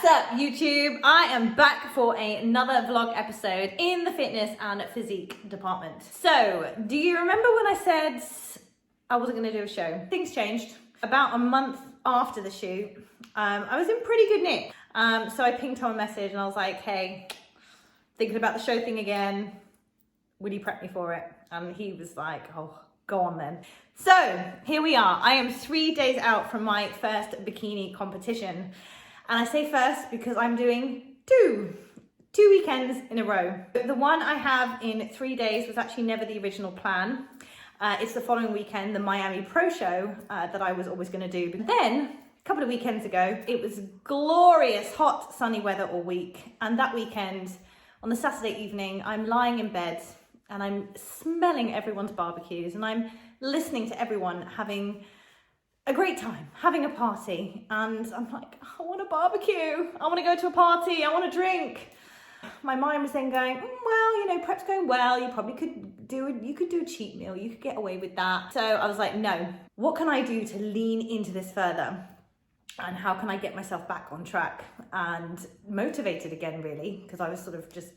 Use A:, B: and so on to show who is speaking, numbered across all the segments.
A: What's up, YouTube? I am back for another vlog episode in the fitness and physique department. So, do you remember when I said I wasn't going to do a show? Things changed. About a month after the shoot, I was in pretty good nick. So I pinged Tom a message and I was like, hey, thinking about the show thing again. Would you prep me for it? And he was like, oh, go on then. So here we are. I am 3 days out from my first bikini competition. And I say first because I'm doing two weekends in a row. The one I have in 3 days was actually never the original plan. It's the following weekend, the Miami Pro Show that I was always going to do. But then a couple of weekends ago, it was glorious, hot, sunny weather all week. And that weekend, on the Saturday evening, I'm lying in bed and I'm smelling everyone's barbecues and I'm listening to everyone having a great time, having a party. And I'm like, I want a barbecue. I want to go to a party. I want to drink. My mind was then going, well, you know, prep's going well. You probably could do a cheat meal. You could get away with that. So I was like, no, what can I do to lean into this further? And how can I get myself back on track and motivated again, really? Because I was sort of just,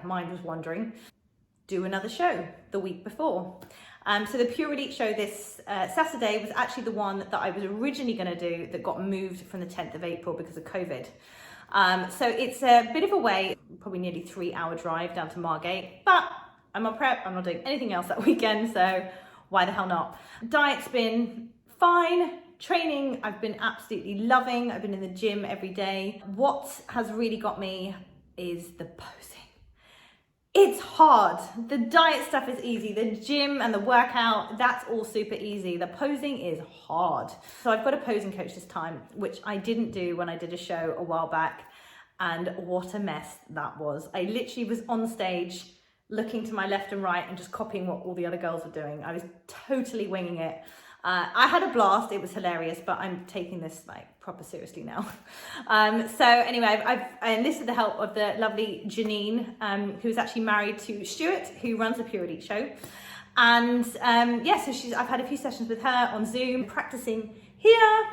A: mind was wandering. Do another show the week before. So the Pure Elite show this Saturday was actually the one that I was originally going to do that got moved from the 10th of April because of COVID. So it's a bit of a way, probably nearly 3-hour drive down to Margate, but I'm on prep. I'm not doing anything else that weekend, so why the hell not? Diet's been fine. Training, I've been absolutely loving. I've been in the gym every day. What has really got me is the posing. It's hard. The diet stuff is easy. The gym and the workout, that's all super easy. The posing is hard. So I've got a posing coach this time, which I didn't do when I did a show a while back. And what a mess that was. I literally was on stage looking to my left and right and just copying what all the other girls were doing. I was totally winging it. I had a blast. It was hilarious, but I'm taking this like proper seriously now. So anyway, I enlisted the help of the lovely Janine, who's actually married to Stuart, who runs the Pure Elite show. And so I've had a few sessions with her on Zoom, practicing here,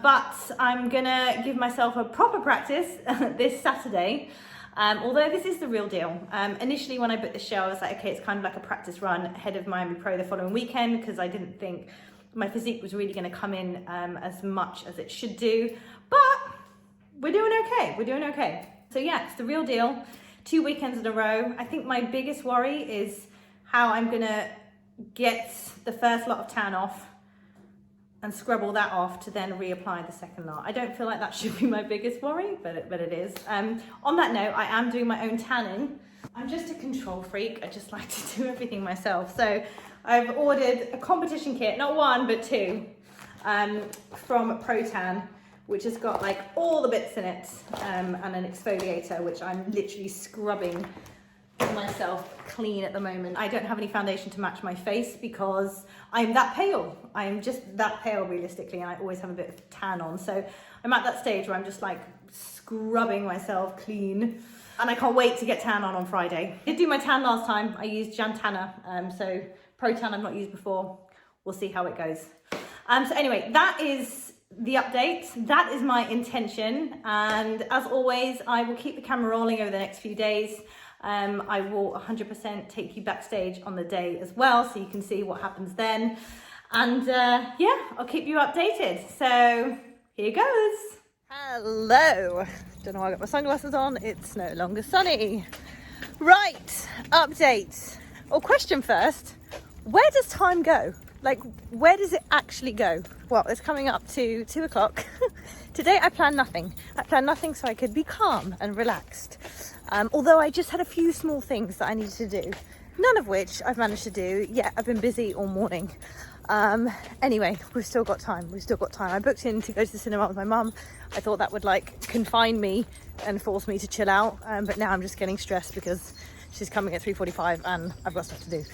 A: but I'm gonna give myself a proper practice this Saturday. Although this is the real deal. Initially when I booked the show, I was like, okay, it's kind of like a practice run ahead of Miami Pro the following weekend, because I didn't think my physique was really going to come in as much as it should do, but we're doing okay. So yeah, it's the real deal. 2 weekends in a row. I think my biggest worry is how I'm going to get the first lot of tan off and scrub all that off to then reapply the second lot. I don't feel like that should be my biggest worry, but it is. On that note, I am doing my own tanning. I'm just a control freak. I just like to do everything myself. So I've ordered a competition kit, not one, but two, from ProTan, which has got like all the bits in it, and an exfoliator, which I'm literally scrubbing myself clean at the moment. I don't have any foundation to match my face because I'm that pale. I'm just that pale realistically, and I always have a bit of tan on. So I'm at that stage where I'm just like scrubbing myself clean. And I can't wait to get tan on Friday. I did do my tan last time. I used Jantana, so ProTan I've not used before. We'll see how it goes. So anyway, that is the update. That is my intention. And as always, I will keep the camera rolling over the next few days. I will 100% take you backstage on the day as well, so you can see what happens then. And I'll keep you updated. So here goes. Hello. Don't know why I got my sunglasses on. It's no longer sunny. Right, update. Or question first. Where does time go? Like, where does it actually go? Well, it's coming up to 2 o'clock. Today I planned nothing. I planned nothing so I could be calm and relaxed. Although I just had a few small things that I needed to do. None of which I've managed to do. Yeah, I've been busy all morning. Anyway, we've still got time. I booked in to go to the cinema with my mum. I thought that would like confine me and force me to chill out. But now I'm just getting stressed because she's coming at 3:45 and I've got stuff to do.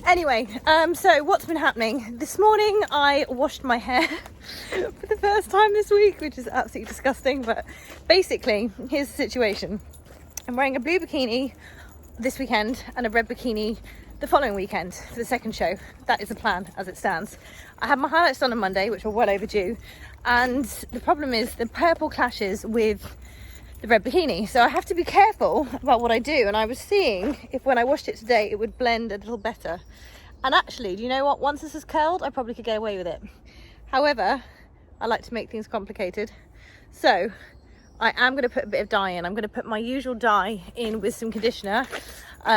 A: Anyway, so what's been happening? This morning I washed my hair for the first time this week, which is absolutely disgusting. But basically, here's the situation. I'm wearing a blue bikini this weekend and a red bikini the following weekend for the second show. That is the plan as it stands. I had my highlights done on Monday, which were well overdue. And the problem is the purple clashes with the red bikini. So I have to be careful about what I do. And I was seeing if when I washed it today, it would blend a little better. And actually, do you know what? Once this is curled, I probably could get away with it. However, I like to make things complicated. So I am going to put a bit of dye in. I'm going to put my usual dye in with some conditioner,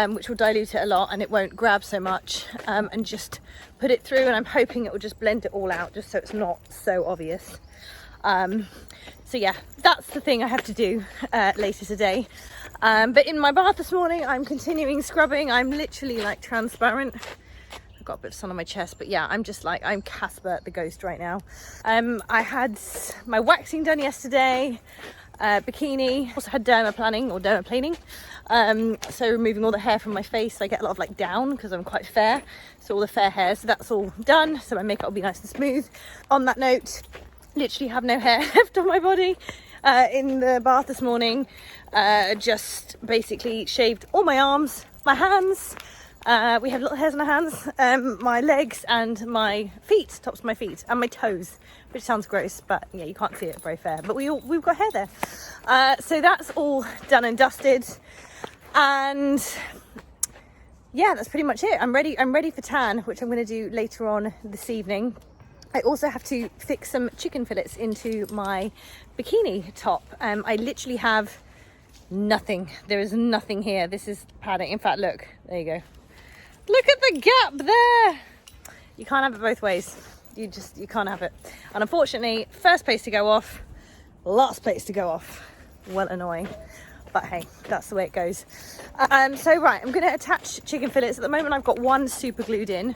A: which will dilute it a lot and it won't grab so much, and just put it through, and I'm hoping it will just blend it all out just so it's not so obvious. So yeah, that's the thing I have to do later today. But in my bath this morning, I'm continuing scrubbing. I'm literally like transparent. I've got a bit of sun on my chest, but yeah, I'm just like, I'm Casper the ghost right now. I had my waxing done yesterday, bikini, also had dermaplaning, so removing all the hair from my face. So I get a lot of like down because I'm quite fair, so all the fair hair, so that's all done, so my makeup will be nice and smooth. On that note, literally have no hair left on my body. In the bath this morning, just basically shaved all my arms, my hands. We have little hairs on our hands, my legs and my feet, tops of my feet, and my toes, which sounds gross, but yeah, you can't see it very fair, but we've got hair there. So that's all done and dusted, and yeah, that's pretty much it. I'm ready for tan, which I'm going to do later on this evening. I also have to fix some chicken fillets into my bikini top. I literally have nothing. There is nothing here. This is padding. In fact, look, there you go. Look at the gap there. You can't have it both ways. You can't have it. And unfortunately, first place to go off, last place to go off. Well, annoying. But hey, that's the way it goes. So right, I'm going to attach chicken fillets. At the moment, I've got one super glued in.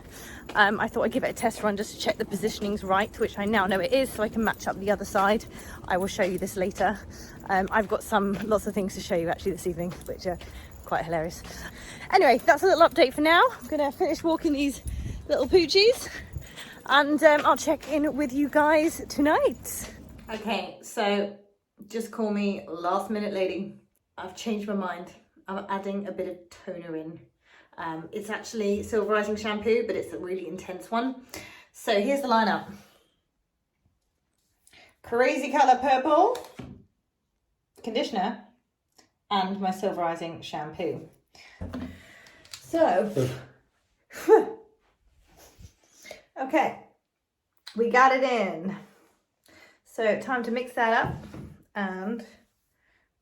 A: I thought I'd give it a test run just to check the positioning's right, which I now know it is, so I can match up the other side. I will show you this later. I've got lots of things to show you actually this evening, which are quite hilarious. Anyway, that's a little update for now. I'm going to finish walking these little poochies, and I'll check in with you guys tonight. Okay, so just call me last minute lady. I've changed my mind. I'm adding a bit of toner in. It's actually silverizing shampoo, but it's a really intense one. So here's the lineup. Crazy colour purple conditioner and my silverizing shampoo. So, okay, we got it in. So time to mix that up and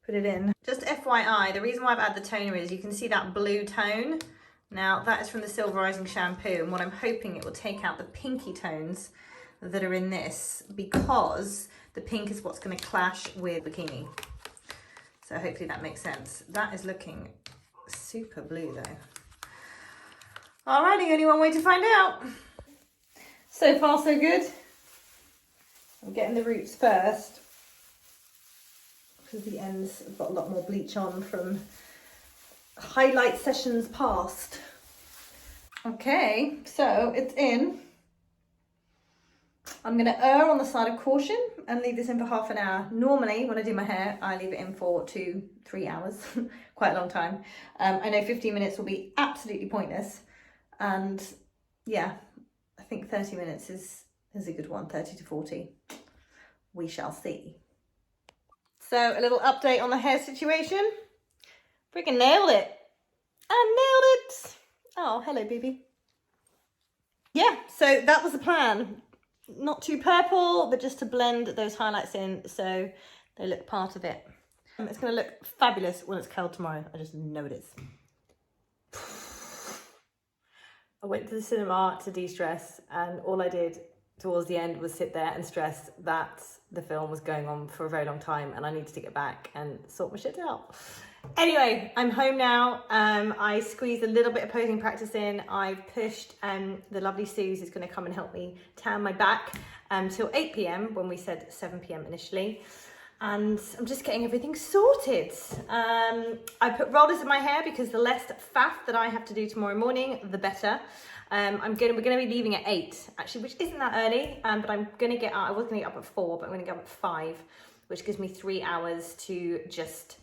A: put it in. Just FYI, the reason why I've added the toner is you can see that blue tone. Now that is from the silverizing shampoo, and what I'm hoping it will take out the pinky tones that are in this, because the pink is what's going to clash with bikini. So hopefully that makes sense. That is looking super blue though. Alrighty, only one way to find out. So far so good. I'm getting the roots first, because the ends have got a lot more bleach on from highlight sessions past. Okay, so it's in. I'm going to err on the side of caution and leave this in for half an hour. Normally, when I do my hair, I leave it in for 2-3 hours, quite a long time. I know 15 minutes will be absolutely pointless. And yeah, I think 30 minutes is a good one, 30 to 40. We shall see. So a little update on the hair situation. Freaking nailed it. I nailed it. Oh, hello, baby. Yeah, so that was the plan. Not too purple, but just to blend those highlights in so they look part of it. It's going to look fabulous when it's curled tomorrow. I just know it is. I went to the cinema to de-stress, and all I did towards the end was sit there and stress that the film was going on for a very long time and I needed to get back and sort my shit out. Anyway, I'm home now. I squeezed a little bit of posing practice in. I've pushed the lovely Suze is going to come and help me tan my back till 8 p.m. when we said 7 p.m. initially. And I'm just getting everything sorted. I put rollers in my hair because the less faff that I have to do tomorrow morning, the better. We're gonna be leaving at 8, actually, which isn't that early, but I'm gonna get up. I was gonna get up at 4, but I'm gonna get up at 5, which gives me 3 hours to just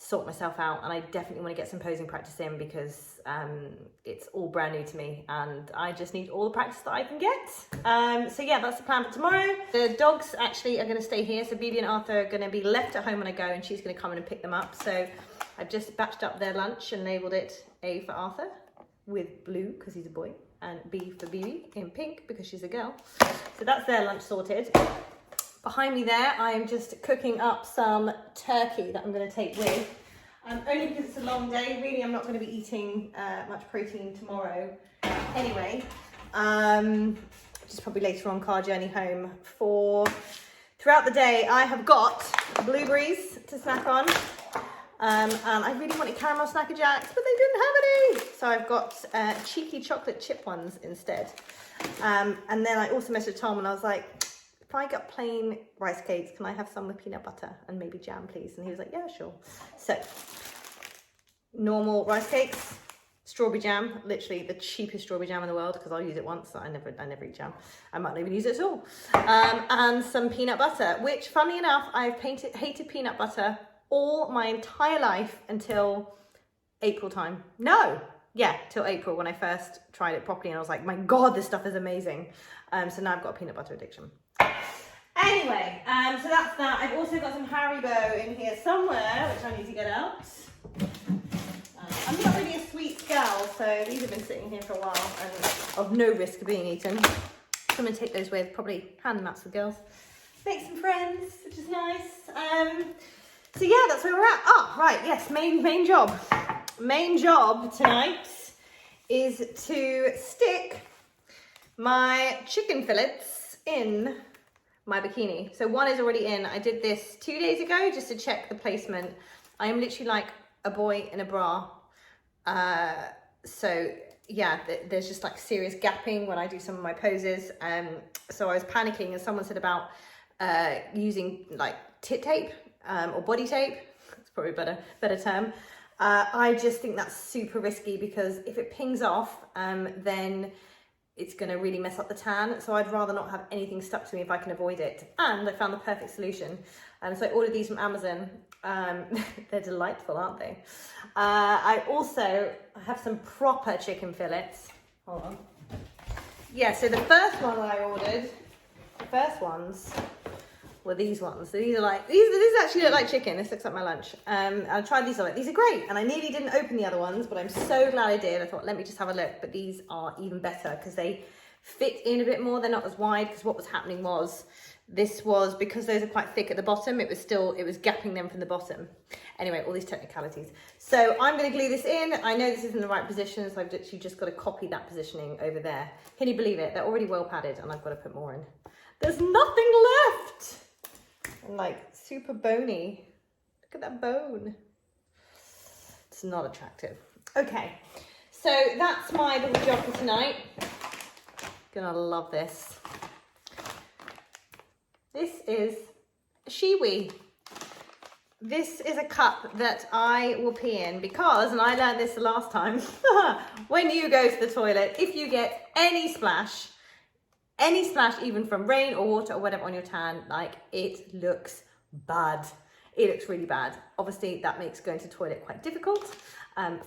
A: sort myself out, and I definitely want to get some posing practice in because it's all brand new to me and I just need all the practice that I can get. So yeah, that's the plan for tomorrow. The dogs actually are going to stay here, so Bibi and Arthur are going to be left at home when I go, and she's going to come in and pick them up. So I've just batched up their lunch and labelled it A for Arthur with blue because he's a boy, and B for Bibi in pink because she's a girl. So that's their lunch sorted. Behind me there, I am just cooking up some turkey that I'm going to take with. Only because it's a long day. Really, I'm not going to be eating much protein tomorrow anyway. Just probably later on, car journey home. Throughout the day, I have got blueberries to snack on. And I really wanted caramel Snacker Jacks, but they didn't have any. So I've got cheeky chocolate chip ones instead. And then I also messaged Tom and I was like, if I got plain rice cakes, can I have some with peanut butter and maybe jam, please? And he was like, yeah, sure. So, normal rice cakes, strawberry jam, literally the cheapest strawberry jam in the world because I'll use it once. I never eat jam. I might not even use it at all. And some peanut butter, which, funnily enough, I've hated peanut butter all my entire life until April time. Till April when I first tried it properly and I was like, my God, this stuff is amazing. So now I've got a peanut butter addiction. Anyway, so that's that. I've also got some Haribo in here somewhere, which I need to get out. I'm not really a sweet gal, so these have been sitting here for a while and of no risk of being eaten. So I'm going to take those with, probably hand them out to the girls. Make some friends, which is nice. So yeah, that's where we're at. Oh, right, yes, main job. Main job tonight is to stick my chicken fillets in my bikini. So one is already in. I did this 2 days ago just to check the placement. I am literally like a boy in a bra. So yeah, there's just like serious gapping when I do some of my poses. So I was panicking and someone said about using like tit tape or body tape. It's probably a better term. I just think that's super risky because if it pings off, then it's going to really mess up the tan. So I'd rather not have anything stuck to me if I can avoid it. And I found the perfect solution. So I ordered these from Amazon. They're delightful, aren't they? I have some proper chicken fillets. Hold on. Yeah, so the first one I ordered, the first ones were these ones. So these are like, these actually look like chicken. This looks like my lunch. I tried these on. These are great. And I nearly didn't open the other ones, but I'm so glad I did. I thought, let me just have a look. But these are even better because they fit in a bit more. They're not as wide because what was happening was, because those are quite thick at the bottom, it was gapping them from the bottom. Anyway, all these technicalities. So I'm going to glue this in. I know this isn't the right position, so I've literally just got to copy that positioning over there. Can you believe it? They're already well padded and I've got to put more in. There's nothing left. And like super bony. Look at that bone. It's not attractive. Okay, so that's my little job for tonight. Gonna love this. This is a shiwi. This is a cup that I will pee in because, and I learned this the last time, when you go to the toilet, if you get any splash even from rain or water or whatever on your tan, like it looks bad. It looks really bad. Obviously that makes going to the toilet quite difficult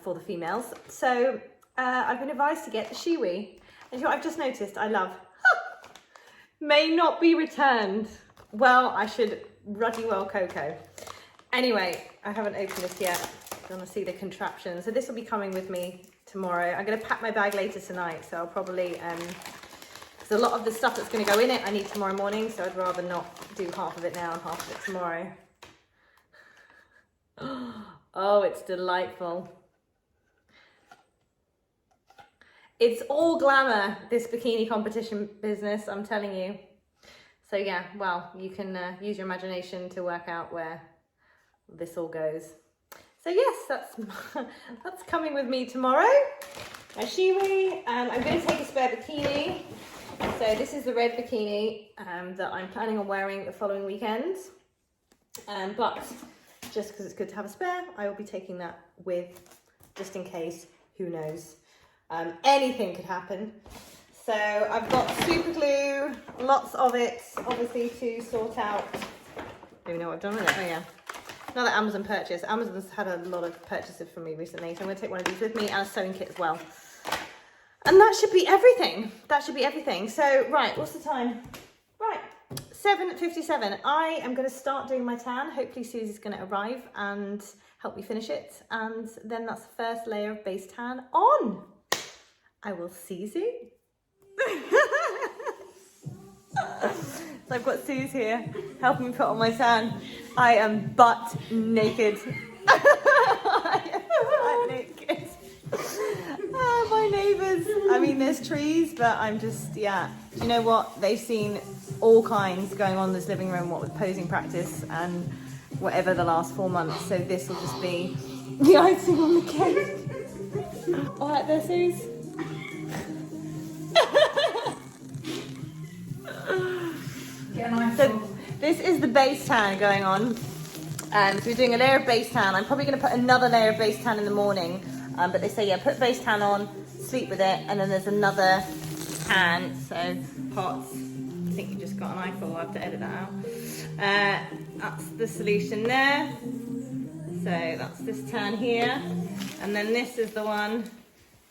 A: for the females. So I've been advised to get the shiwi. And you know what I've just noticed I love? May not be returned. Well, I should ruddy well cocoa. Anyway, I haven't opened this yet. You want to see the contraption. So this will be coming with me tomorrow. I'm going to pack my bag later tonight. So I'll probably, there's a lot of the stuff that's going to go in it I need tomorrow morning. So I'd rather not do half of it now and half of it tomorrow. Oh, it's delightful. It's all glamour, this bikini competition business, I'm telling you. So yeah, well, you can use your imagination to work out where this all goes. So yes, that's coming with me tomorrow. My shiwi, I'm going to take a spare bikini. So this is the red bikini that I'm planning on wearing the following weekend. But just because it's good to have a spare, I will be taking that with, just in case, who knows. Anything could happen. So I've got super glue, lots of it, obviously to sort out. I don't even know what I've done with it. Oh yeah. Another Amazon purchase. Amazon's had a lot of purchases from me recently, so I'm going to take one of these with me and a sewing kit as well. And that should be everything. That should be everything. So, right, what's the time? Right, 7:57. I am going to start doing my tan. Hopefully Susie's going to arrive and help me finish it. And then that's the first layer of base tan on. I will see you soon. So I've got Suze here helping me put on my tan. I am butt naked. I am butt naked. Oh, my neighbours. I mean, there's trees, but I'm just, yeah. Do you know what? They've seen all kinds going on in this living room, what with posing practice and whatever the last 4 months. So this will just be the icing on the cake. All right there, Suze. So this is the base tan going on. So we're doing a layer of base tan. I'm probably going to put another layer of base tan in the morning. But they say, yeah, put base tan on, sleep with it, and then there's another tan. So pots, I think you just got an eyeful. I'll have to edit that out. That's the solution there. So that's this tan here. And then this is the one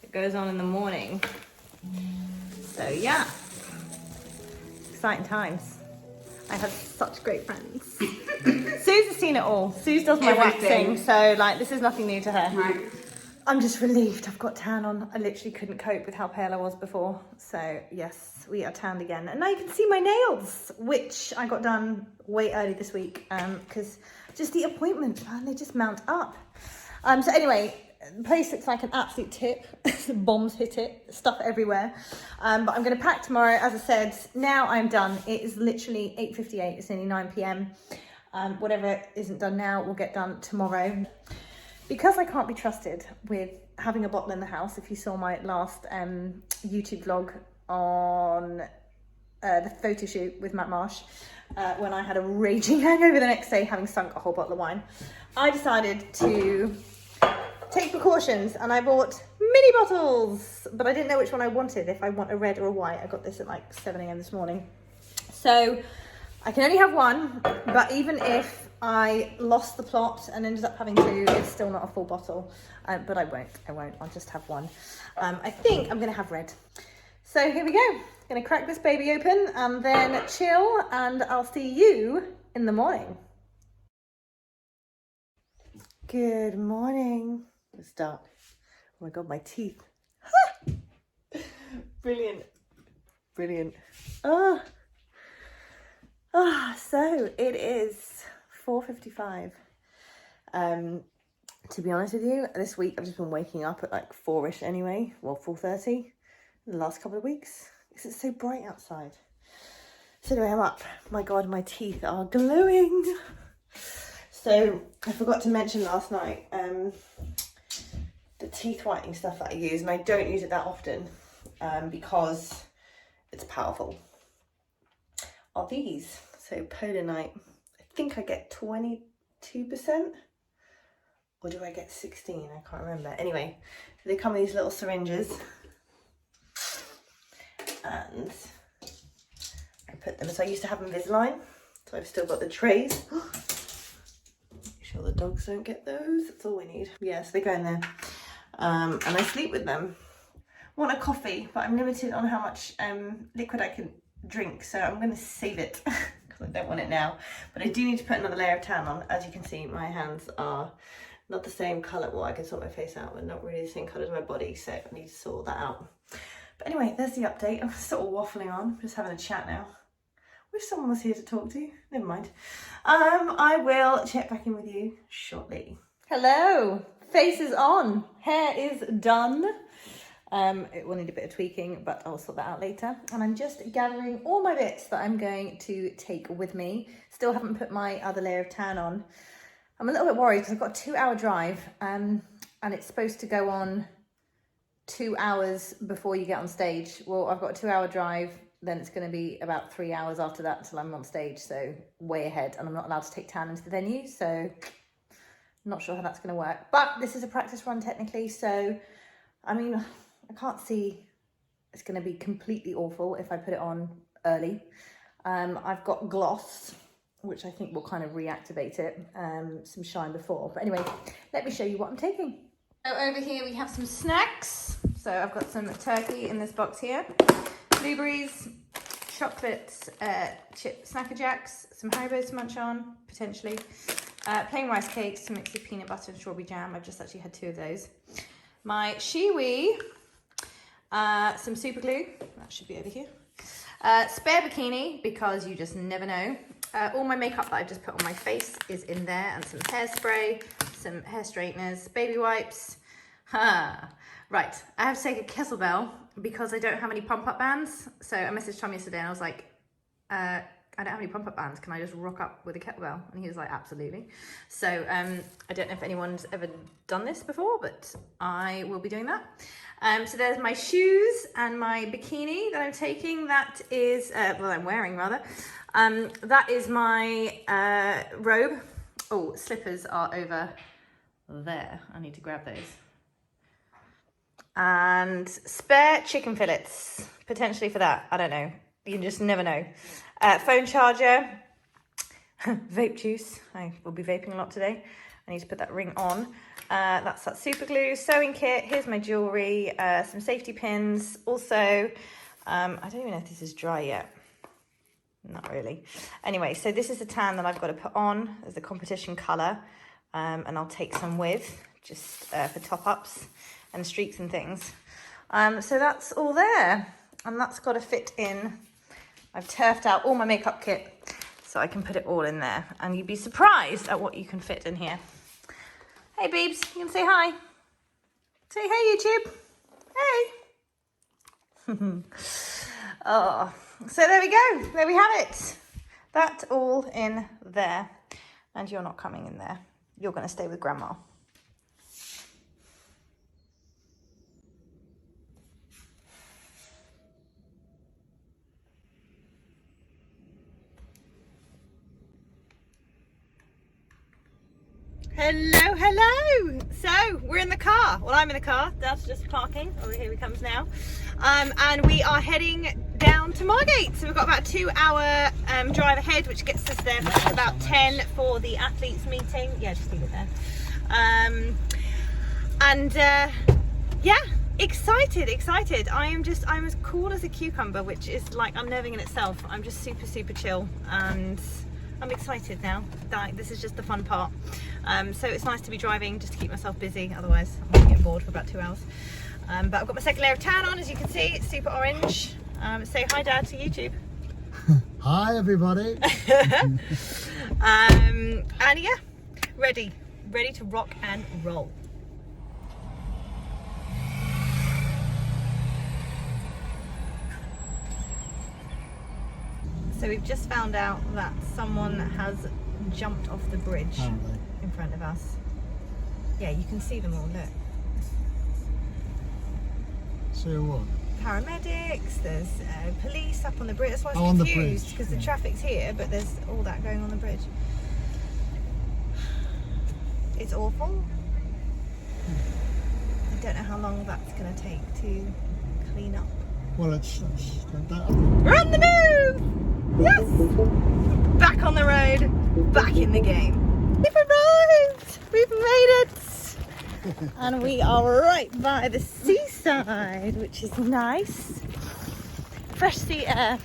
A: that goes on in the morning. So yeah, exciting times. I have such great friends. Suze has seen it all. Suze does my waxing, so like this is nothing new to her. Right. I'm just relieved I've got tan on. I literally couldn't cope with how pale I was before. So yes, we are tanned again. And now you can see my nails, which I got done way early this week because just the appointments, man, they just mount up. So anyway, the place looks like an absolute tip. The bombs hit it, stuff everywhere. But I'm going to pack tomorrow. As I said, now I'm done. It is literally 8:58. It's nearly 9 p.m. Whatever isn't done now will get done tomorrow. Because I can't be trusted with having a bottle in the house, if you saw my last YouTube vlog on the photo shoot with Matt Marsh, when I had a raging hangover the next day, having sunk a whole bottle of wine, I decided to take precautions and I bought mini bottles, but I didn't know which one I wanted, if I want a red or a white. I got this at like 7 a.m. this morning. So I can only have one, but even if I lost the plot and ended up having two, it's still not a full bottle. But I won't, I'll just have one. I think I'm gonna have red. So here we go. Gonna crack this baby open and then chill, and I'll see you in the morning. Good morning. It's dark. Oh my God, my teeth. Brilliant. Brilliant. So it is 4:55. To be honest with you, this week I've just been waking up at like 4-ish anyway. Well, 4:30 the last couple of weeks because it's so bright outside. So anyway, I'm up. My God, my teeth are glowing. So I forgot to mention last night, the teeth whitening stuff that I use, and I don't use it that often because it's powerful, are these. So Polanite, I think I get 22%, or do I get 16? I can't remember. Anyway, they come in these little syringes, and I put them, so I used to have Invisalign, so I've still got the trays. Make sure the dogs don't get those, that's all we need. Yeah, so they go in there, and I sleep with them. I want a coffee, but I'm limited on how much liquid I can drink, so I'm going to save it because I don't want it now. But I do need to put another layer of tan on. As you can see, my hands are not the same colour. Well, I can sort my face out, but not really the same colour as my body, so I need to sort that out. But anyway, there's the update. I'm sort of waffling on. I'm just having a chat now. Wish someone was here to talk to. Never mind. I will check back in with you shortly. Hello. Face is on. Hair is done. It will need a bit of tweaking, but I'll sort that out later. And I'm just gathering all my bits that I'm going to take with me. Still haven't put my other layer of tan on. I'm a little bit worried because I've got a 2-hour drive, and it's supposed to go on 2 hours before you get on stage. Well, I've got a 2-hour drive, then it's going to be about 3 hours after that until I'm on stage, so way ahead, and I'm not allowed to take tan into the venue, so I'm not sure how that's going to work. But this is a practice run technically, so I mean, I can't see it's going to be completely awful if I put it on early. I've got gloss, which I think will kind of reactivate it, some shine before. But anyway, let me show you what I'm taking. So over here we have some snacks. So I've got some turkey in this box here, blueberries, chocolate chip Snacker Jacks, some Haribos to munch on, potentially, plain rice cakes to mix with peanut butter and strawberry jam. I've just actually had 2 of those. My Shiwi, some super glue, that should be over here. Spare bikini, because you just never know. All my makeup that I've just put on my face is in there, and some hairspray, some hair straighteners, baby wipes. Right, I have to take a kettlebell because I don't have any pump-up bands. So I messaged Tom yesterday and I was like, I don't have any pump-up bands. Can I just rock up with a kettlebell? And he was like, absolutely. So I don't know if anyone's ever done this before, but I will be doing that. So there's my shoes and my bikini that I'm taking. That is, well, I'm wearing rather. That is my robe. Oh, slippers are over there. I need to grab those. And spare chicken fillets, potentially for that. I don't know. You just never know. Phone charger, vape juice. I will be vaping a lot today. I need to put that ring on. That's that super glue, sewing kit. Here's my jewelry, some safety pins. Also, I don't even know if this is dry yet. Not really. Anyway, so this is the tan that I've got to put on as the competition colour. And I'll take some with, just for top-ups and streaks and things. So that's all there. And that's got to fit in. I've turfed out all my makeup kit so I can put it all in there. And you'd be surprised at what you can fit in here. Hey, Beebs, you can say hi. Say hey, YouTube. Hey. Oh, so there we go. There we have it. That all in there. And you're not coming in there. You're going to stay with Grandma. Hello, hello. So we're in the car. Well, I'm in the car. Dad's just parking. Oh, here he comes now. And we are heading down to Margate. So we've got about a 2-hour drive ahead, which gets us there for about 10 for the athletes meeting. Yeah, just leave it there. Yeah, excited. I'm as cool as a cucumber, which is like unnerving in itself. I'm just super chill, and I'm excited now. This is just the fun part. So it's nice to be driving just to keep myself busy. Otherwise, I'm going to get bored for about 2 hours. But I've got my second layer of tan on, as you can see. It's super orange. Say hi, Dad, to YouTube.
B: Hi, everybody.
A: And yeah, ready to rock and roll. So we've just found out that someone has jumped off the bridge in front of us. Yeah, you can see them all, look.
B: See what?
A: Paramedics, there's police up on the bridge. That's why I was confused, because the traffic's here, but there's all that going on the bridge. It's awful. I don't know how long that's going to take to clean up.
B: Well, it's
A: We're on the move! Yes! Back on the road, back in the game. We've arrived! We've made it! And we are right by the seaside, which is nice. Fresh sea air.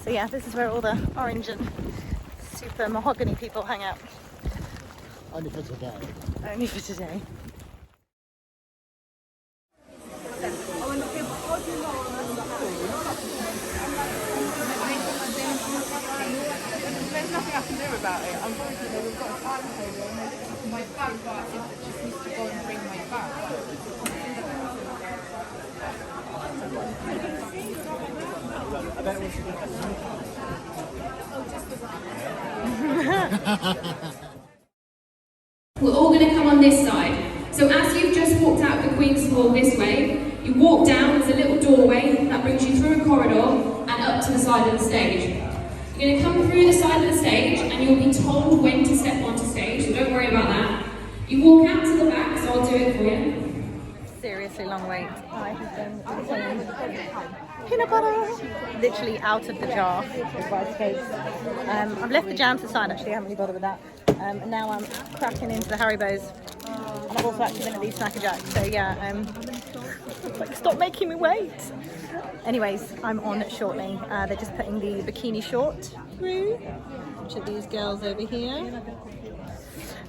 A: So yeah, this is where all the orange and super mahogany people hang out.
B: only for today.
A: Only for today.
C: There's nothing I can do about it. Unfortunately, we've got a timetable and there's my bag that just needs to go and bring my bag.
D: We're all going to come on this side. So as you've just walked out the Queen's Hall this way, you walk down, there's a little doorway that brings you through a corridor and up to the side of the stage. You're going to come through the side of the stage and you'll be told when to step onto stage, so don't worry about that. You walk out to the back, so I'll do it for you.
A: Seriously, long wait. I have been eating peanut butter, literally out of the jar with rice cakes. I've left the jams aside, actually, I haven't really bothered with that. And now I'm cracking into the Haribos. And I've also actually been at these Snacker Jacks, so yeah, like, stop making me wait. Anyways, I'm on shortly. They're just putting the bikini short through, which are these girls over here.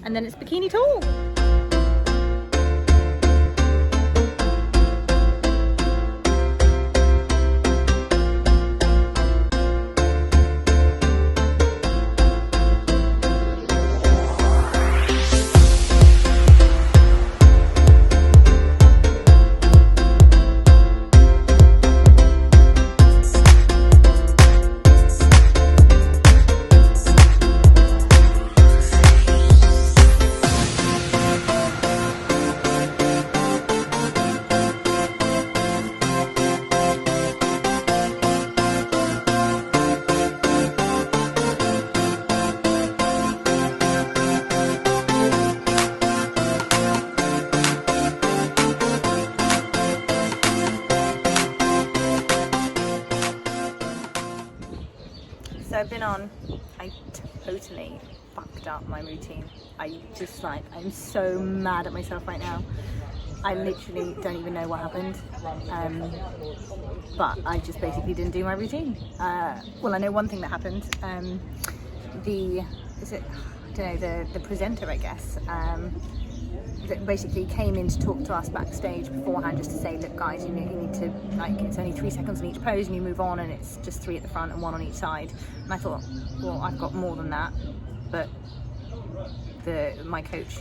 A: And then it's bikini tall. So I've been on, I totally fucked up my routine. I'm so mad at myself right now. I literally don't even know what happened. But I just basically didn't do my routine. Well, I know one thing that happened. The presenter, I guess, that basically came in to talk to us backstage beforehand, just to say, look guys, you need to, like, it's only 3 seconds in each pose and you move on, and it's just 3 at the front and 1 on each side. And I thought, well, I've got more than that, but my coach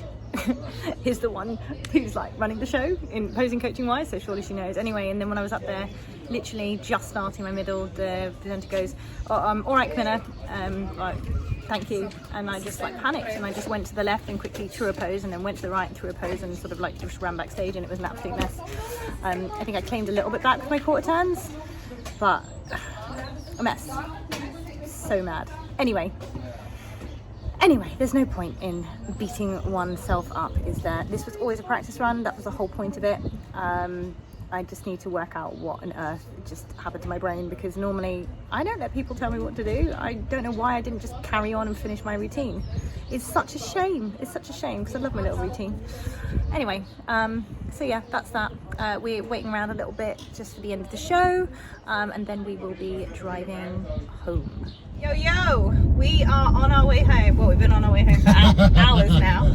A: is the one who's like running the show in posing coaching wise, so surely she knows. Anyway, and then when I was up there, literally just starting my middle, the presenter goes, all right Camilla, like, thank you. And I just like panicked, and I just went to the left and quickly threw a pose, and then went to the right and threw a pose, and sort of like just ran backstage, and it was an absolute mess. I think I claimed a little bit back with my quarter turns, but a mess. So mad. Anyway, there's no point in beating oneself up, is there? This was always a practice run, that was the whole point of it. I just need to work out what on earth just happened to my brain, because normally I don't let people tell me what to do. I don't know why I didn't just carry on and finish my routine. It's such a shame. It's such a shame, because I love my little routine. Anyway, so yeah, that's that. We're waiting around a little bit just for the end of the show, and then we will be driving home. Yo, we are on our way home. Well, we've been on our way home for hours now.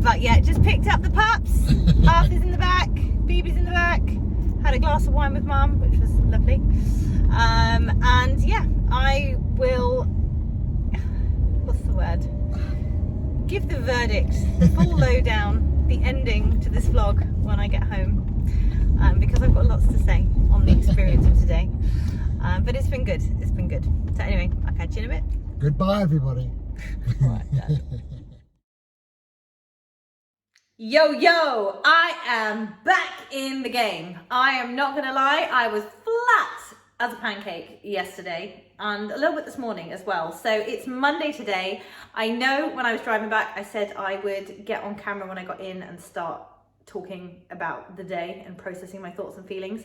A: But yeah, just picked up the pups. Half is in the back, Phoebe's in the back. Had a glass of wine with Mum, which was lovely. And yeah, I will, what's the word? Give the verdict, the full lowdown, the ending to this vlog when I get home. Because I've got lots to say on the experience of today. But it's been good. It's been good. So anyway, I'll catch you in a bit.
B: Goodbye, everybody.
A: Right, Dad. Yo, I am back in the game. I am not gonna lie, I was flat as a pancake yesterday and a little bit this morning as well. So it's Monday today. I know when I was driving back, I said I would get on camera when I got in and start talking about the day and processing my thoughts and feelings.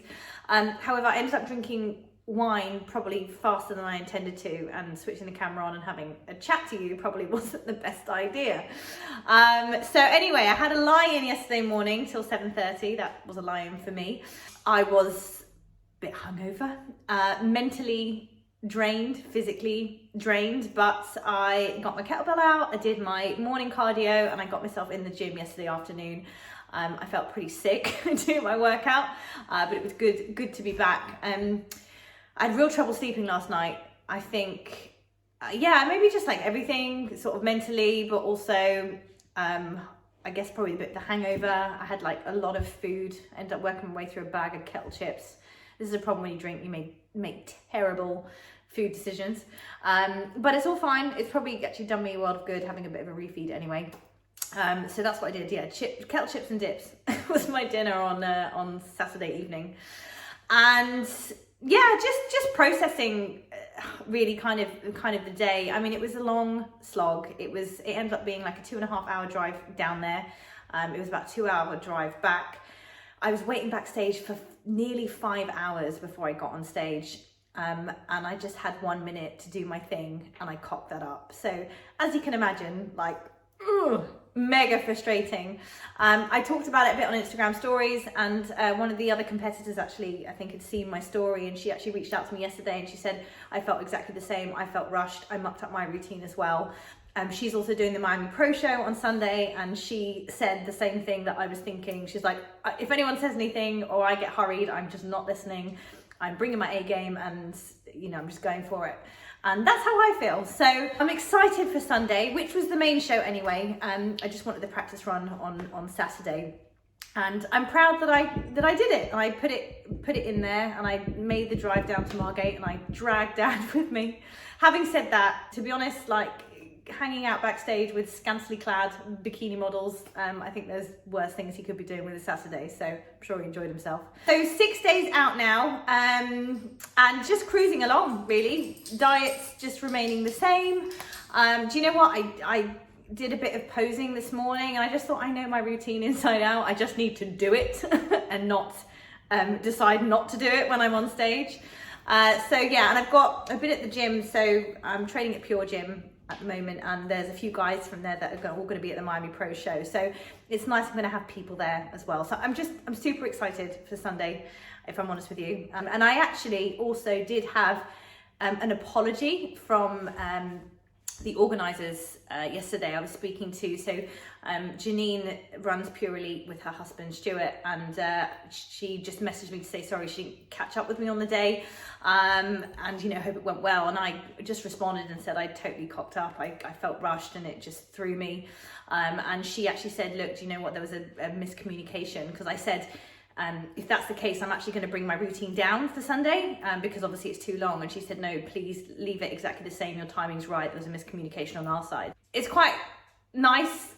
A: However, I ended up drinking wine probably faster than I intended to, and switching the camera on and having a chat to you probably wasn't the best idea. So anyway, I had a lie-in yesterday morning till 7:30. That was a lie-in for me. I was a bit hungover, mentally drained, physically drained, but I got my kettlebell out, I did my morning cardio, and I got myself in the gym yesterday afternoon. I felt pretty sick doing my workout, but it was good to be back. I had real trouble sleeping last night. I think, yeah, maybe just like everything sort of mentally, but also, I guess probably a bit the hangover. I had like a lot of food, ended up working my way through a bag of kettle chips. This is a problem when you drink, you make terrible food decisions. But it's all fine. It's probably actually done me a world of good having a bit of a refeed anyway. So that's what I did. Yeah, kettle chips and dips was my dinner on Saturday evening. And yeah, just processing really kind of the day. I mean, it was a long slog. It ended up being like a 2.5 hour drive down there. It was about a 2 hour drive back. I was waiting backstage for nearly 5 hours before I got on stage. And I just had 1 minute to do my thing and I cocked that up. So as you can imagine, like, mega frustrating. I talked about it a bit on Instagram stories, and one of the other competitors actually, I think, had seen my story, and she actually reached out to me yesterday and she said, I felt exactly the same. I felt rushed. I mucked up my routine as well. She's also doing the Miami Pro Show on Sunday, and she said the same thing that I was thinking. She's like, if anyone says anything or I get hurried, I'm just not listening. I'm bringing my A game and, you know, I'm just going for it. And that's how I feel. So I'm excited for Sunday, which was the main show anyway. I just wanted the practice run on Saturday. And I'm proud that I did it. I put it in there, and I made the drive down to Margate, and I dragged Dad with me. Having said that, to be honest, like, hanging out backstage with scantily clad bikini models, I think there's worse things he could be doing with his Saturday, so I'm sure he enjoyed himself. So 6 days out now, and just cruising along, really. Diet's just remaining the same. Do you know what? I did a bit of posing this morning, and I just thought, I know my routine inside out. I just need to do it and not decide not to do it when I'm on stage. So yeah, and I've got a bit at the gym, so I'm training at Pure Gym at the moment, and there's a few guys from there that are all going to be at the Miami Pro Show, so it's nice. I'm going to have people there as well, so I'm super excited for Sunday, if I'm honest with you. And I actually also did have an apology from the organisers yesterday. I was speaking to, so Janine runs Pure Elite with her husband Stuart, and she just messaged me to say sorry she didn't catch up with me on the day, and you know, hope it went well. And I just responded and said I totally cocked up. I felt rushed and it just threw me. And she actually said, look, do you know what, there was a miscommunication, because I said, if that's the case, I'm actually going to bring my routine down for Sunday, because obviously it's too long. And she said, no, please leave it exactly the same. Your timing's right. There was a miscommunication on our side. It's quite nice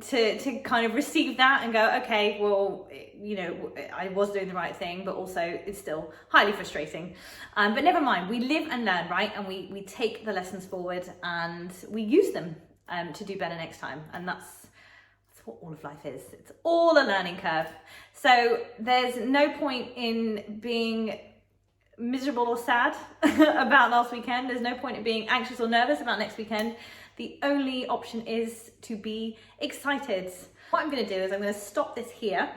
A: to kind of receive that and go, okay, well, you know, I was doing the right thing, but also it's still highly frustrating. But never mind, we live and learn, right? And we take the lessons forward and we use them to do better next time. And that's what all of life is. It's all a learning curve. So there's no point in being miserable or sad about last weekend. There's no point in being anxious or nervous about next weekend. The only option is to be excited. What I'm going to do is I'm going to stop this here,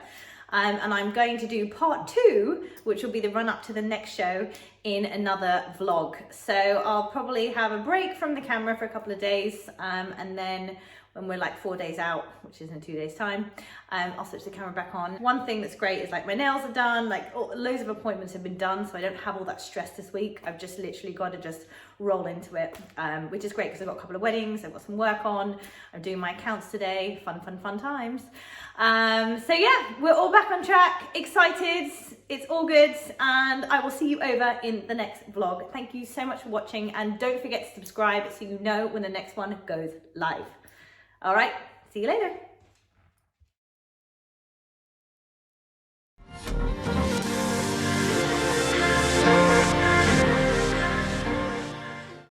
A: and I'm going to do part 2, which will be the run up to the next show, in another vlog. So I'll probably have a break from the camera for a couple of days, and then when we're like 4 days out, which is in 2 days time, I'll switch the camera back on. One thing that's great is, like, my nails are done, like loads of appointments have been done, so I don't have all that stress this week. I've just literally got to just roll into it, which is great because I've got a couple of weddings, I've got some work on, I'm doing my accounts today, fun times. So yeah, we're all back on track, excited, it's all good, and I will see you over in the next vlog. Thank you so much for watching, and don't forget to subscribe so you know when the next one goes live. All right, see you later.